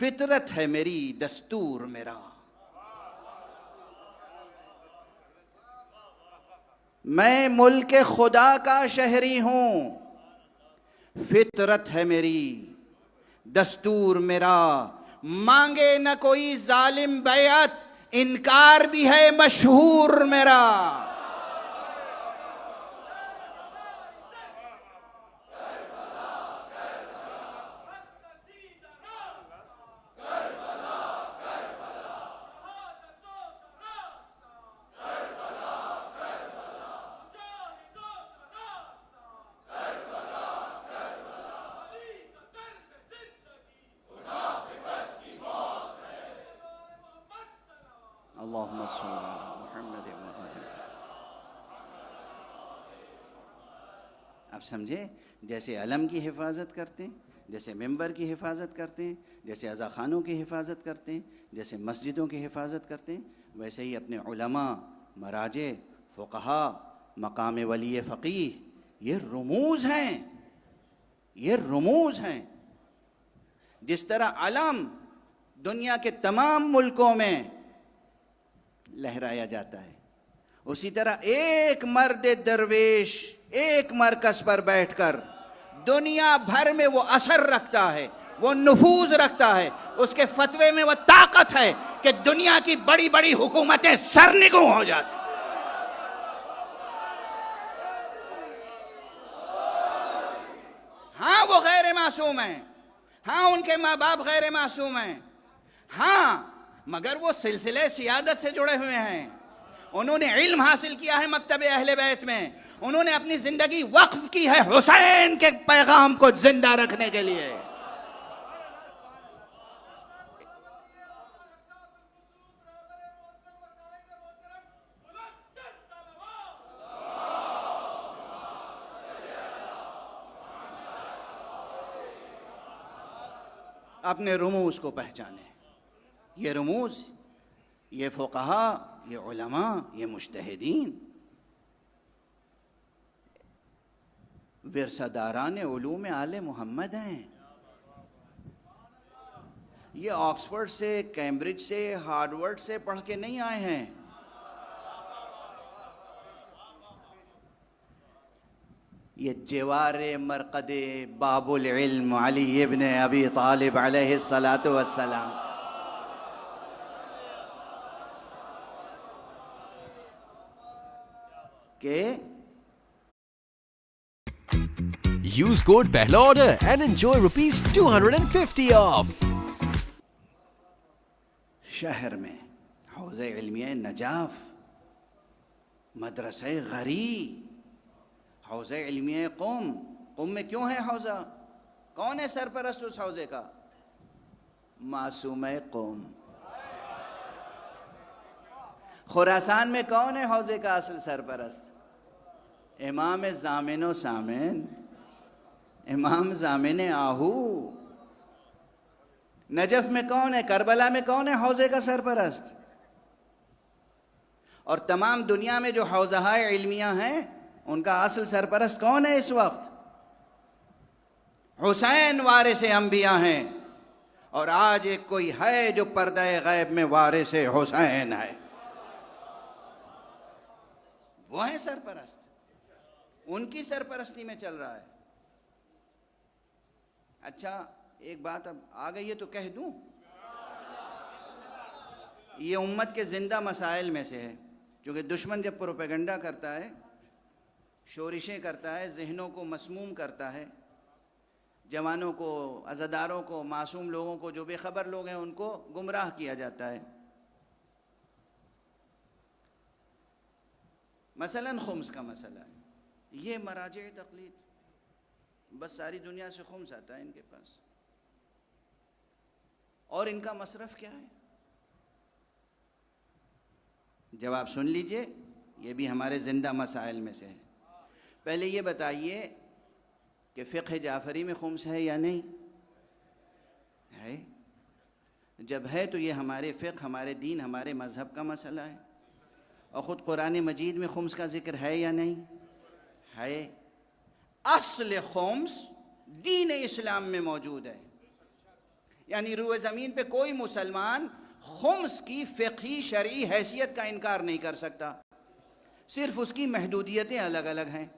फितरत है मेरी, दस्तूर मेरा। मैं मुल्क खुदा का शहरी हूं, फितरत है मेरी, दस्तूर मेरा। मांगे न कोई जालिम बैअत, इनकार भी है मशहूर मेरा। अल्लाहुम्मा सल्ली अला मुहम्मद व आले। आप समझे, जैसे अलम की हिफाजत करते हैं, जैसे मिंबर की हिफाजत करते हैं, जैसे अज़ा खानों की हिफाजत करते हैं, जैसे मस्जिदों की हिफाजत करते हैं, वैसे ही अपने उलमा, मराजे, फ़ुक़हा, मकाम वली फ़क़ीह, ये रुमूज़ हैं, ये रुमूज़ हैं। जिस तरह अलम दुनिया के तमाम मुल्कों में लहराया जाता है, उसी तरह एक मर्द दरवेश एक मरकज पर बैठकर दुनिया भर में वो असर रखता है, वो नफूज रखता है। उसके फतवे में वो ताकत है कि दुनिया की बड़ी बड़ी हुकूमतें सरनिगू हो जाती। हाँ, वो गैर मासूम हैं, हाँ उनके माँ बाप गैर मासूम हैं, हाँ मगर वो सिलसिले सियादत से जुड़े हुए हैं। उन्होंने इल्म हासिल किया है मकतबे अहले बैत में, उन्होंने अपनी जिंदगी वक्फ की है हुसैन के पैगाम को जिंदा रखने के लिए। अपने रुमूज को पहचाने, ये रुमूज, ये फ़ुक़हा, ये उलमा, ये मुज्तहिदीन, विरसादारान उलूम आले मोहम्मद हैं। ये ऑक्सफोर्ड से, कैम्ब्रिज से, हार्वर्ड से पढ़ के नहीं आए हैं। ये जवारे मरकदे बाबुल इल्म अली इब्न अबी तालिब अलैहिस्सलातु वस्सलाम के Use code पहला order and enjoy ₹250 off. शहर में हौज़े इल्मिया नजाफ, मदरसे गरी, हौज़े इल्मिया क़ुम। क़ुम में क्यों है हौज़ा? कौन है सरपरस्त उस हौज़े का? मासूम क़ुम। खुरासान में कौन है हौज़े का असल सरपरस्त? इमाम ज़ामिन व सामिन, इमाम ज़ामिन आहू। नजफ में कौन है, करबला में कौन है हौज़े का सरपरस्त? और तमाम दुनिया में जो हौज़ाए इल्मिया हैं, उनका असल सरपरस्त कौन है इस वक्त? हुसैन वारिस अंबिया हैं। और आज एक कोई है जो पर्दा गैब में वारिस हुसैन है, वो है सरपरस्त, उनकी सरपरस्ती में चल रहा है। अच्छा, एक बात अब आ गई है तो कह दूं, ये उम्मत के जिंदा मसाइल में से है। क्योंकि दुश्मन जब प्रोपेगेंडा करता है, शोरिशें करता है, जहनों को मसमूम करता है, जवानों को, अज़ादारों को, मासूम लोगों को, जो बेखबर लोग हैं उनको गुमराह किया जाता है। मसलन खुम्स का मसला है, ये मराजे तक़लीद, बस सारी दुनिया से खुम्स आता है इनके पास, और इनका मसरफ़ क्या है? जवाब सुन लीजिए, ये भी हमारे ज़िंदा मसाइल में से है। पहले ये बताइए कि फ़िक़्ह जाफ़री में खुम्स है या नहीं है? जब है तो ये हमारे फ़िक़्ह, हमारे दीन, हमारे मज़हब का मसला है। और ख़ुद कुरान मजीद में खुम्स का ज़िक्र है या नहीं है? अस्ल खुम्स दीन इस्लाम में मौजूद है। यानी रूए ज़मीन पे कोई मुसलमान खुम्स की फ़िक़ही शरई हैसियत का इनकार नहीं कर सकता, सिर्फ उसकी महदूदियतें अलग अलग हैं।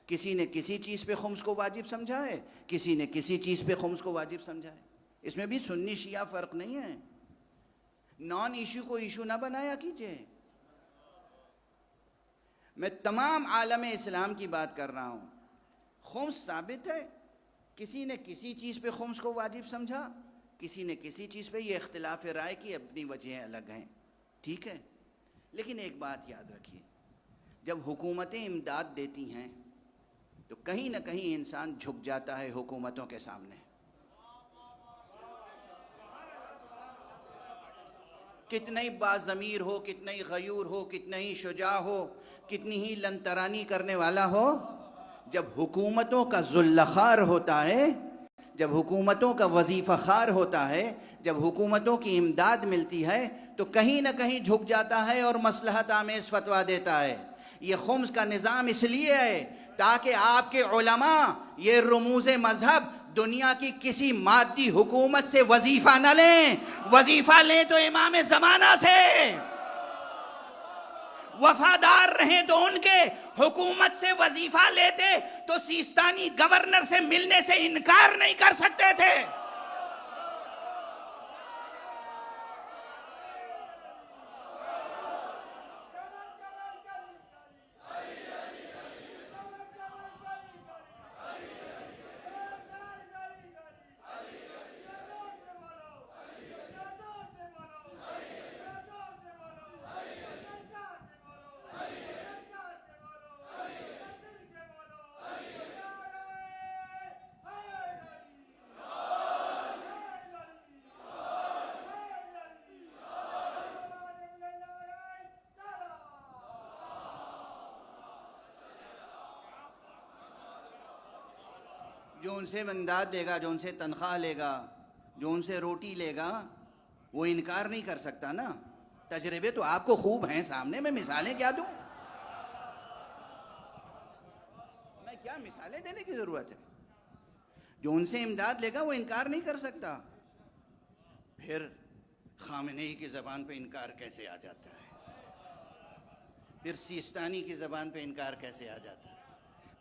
किसी ने किसी चीज़ पे खुम्स को वाजिब समझा है, किसी ने किसी चीज़ पे खुम्स को वाजिब समझा है। इसमें भी सुन्नी शिया फ़र्क नहीं है। नॉन इशू को इशू ना बनाया कीजिए। मैं तमाम आलम इस्लाम की बात कर रहा हूँ। खुम्स साबित है, किसी ने किसी चीज़ पे खुम्स को वाजिब समझा, किसी ने किसी चीज़ पे ये इख्तिलाफ राय की अपनी वजह अलग हैं, ठीक है। लेकिन एक बात याद रखिए, जब हुकूमतें इमदाद देती हैं तो कहीं ना कहीं इंसान झुक जाता है हुकूमतों के सामने। कितना ही बाज़मीर हो, कितना ही गयूर हो, कितना ही शुजा हो, कितनी ही लंतरानी करने वाला हो, जब हुकूमतों का ज़ुल्लखार होता है, जब हुकूमतों का वजीफ़ा खार होता है, जब हुकूमतों की इमदाद मिलती है तो कहीं ना कहीं झुक जाता है और मसलहत आमेज़ फतवा देता है। ये खुम्स का निज़ाम इसलिए है ताकि आपके उलमा ये रमूज़ मज़हब दुनिया की किसी मादी हुकूमत से वजीफ़ा न लें। वजीफ़ा लें तो इमाम ज़माना से, वफादार रहें तो उनके, हुकूमत से वजीफ़ा लेते तो सिस्तानी गवर्नर से मिलने से इनकार नहीं कर सकते थे। जो उनसे इमदाद देगा, जो उनसे तनख्वाह लेगा, जो उनसे रोटी लेगा, वो इनकार नहीं कर सकता ना। तजर्बे तो आपको खूब हैं सामने, मैं मिसालें क्या दूं? मैं क्या मिसालें देने की ज़रूरत है? जो उनसे इमदाद लेगा वो इनकार नहीं कर सकता। फिर खामनेई की ज़बान पे इनकार कैसे आ जाता है? फिर सिस्तानी की ज़बान पे इनकार कैसे आ जाता है?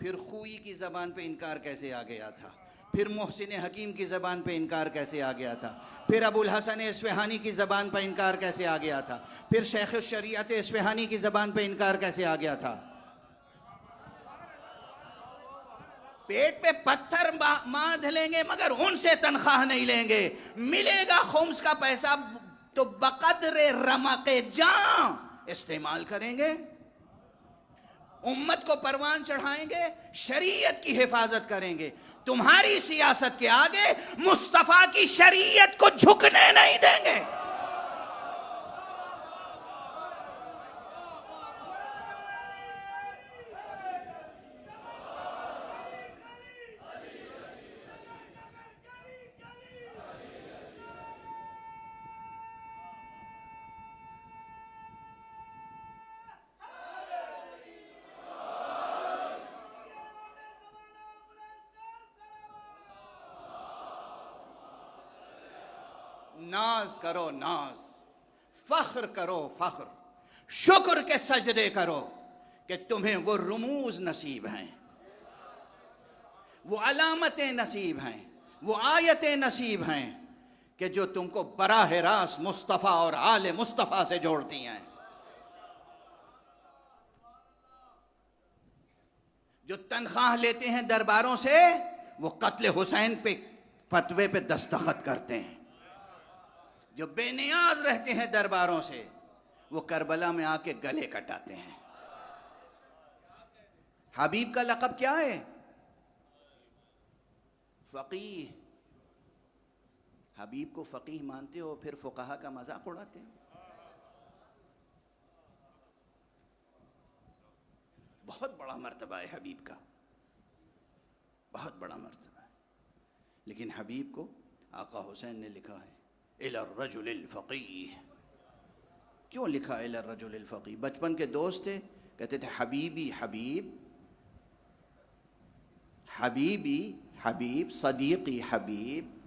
फिर खूई की ज़बान पे इनकार कैसे आ गया था? फिर मोहसिन हकीम की ज़बान पे इनकार कैसे आ गया था? फिर अबुल हसन इस्फ़हानी की ज़बान पे इनकार कैसे आ गया था? फिर शेख शरीयत इस्फ़हानी की ज़बान पे इनकार कैसे आ गया था? पेट पे पत्थर बांध लेंगे मगर उनसे तनख्वाह नहीं लेंगे। मिलेगा खुम्स का पैसा तो बक़द्रे रमक़े जां इस्तेमाल करेंगे, उम्मत को परवान चढ़ाएंगे, शरीयत की हिफाजत करेंगे। तुम्हारी सियासत के आगे मुस्तफा की शरीयत को झुकने नहीं देंगे। नाज करो नाज, फख्र करो फख्र, शुक्र के सजदे करो कि तुम्हें वो रुमूज नसीब हैं, वो अलामतें नसीब हैं, वो आयतें नसीब हैं कि जो तुमको बराह रास्त मुस्तफ़ा और आले मुस्तफ़ा से जोड़ती हैं। जो तनख्वाह लेते हैं दरबारों से, वो कत्ल हुसैन पे फतवे पे दस्तखत करते हैं। जो बेनियाज रहते हैं दरबारों से, वो करबला में आके गले कटाते हैं। हबीब का लक़ब क्या है? फ़क़ीह। हबीब को फ़क़ीह मानते हो, फिर फ़ुक़हा का मजाक उड़ाते हो। बहुत बड़ा मर्तबा है हबीब का, बहुत बड़ा मर्तबा है। लेकिन हबीब को आका हुसैन ने लिखा है इला रजुलिल फ़क़ीह। क्यों लिखा इला रजुलिल फ़क़ीह? बचपन के दोस्त थे, कहते थे हबीबी हबीब, हबीबी हबीब, सदीक़ी हबीब,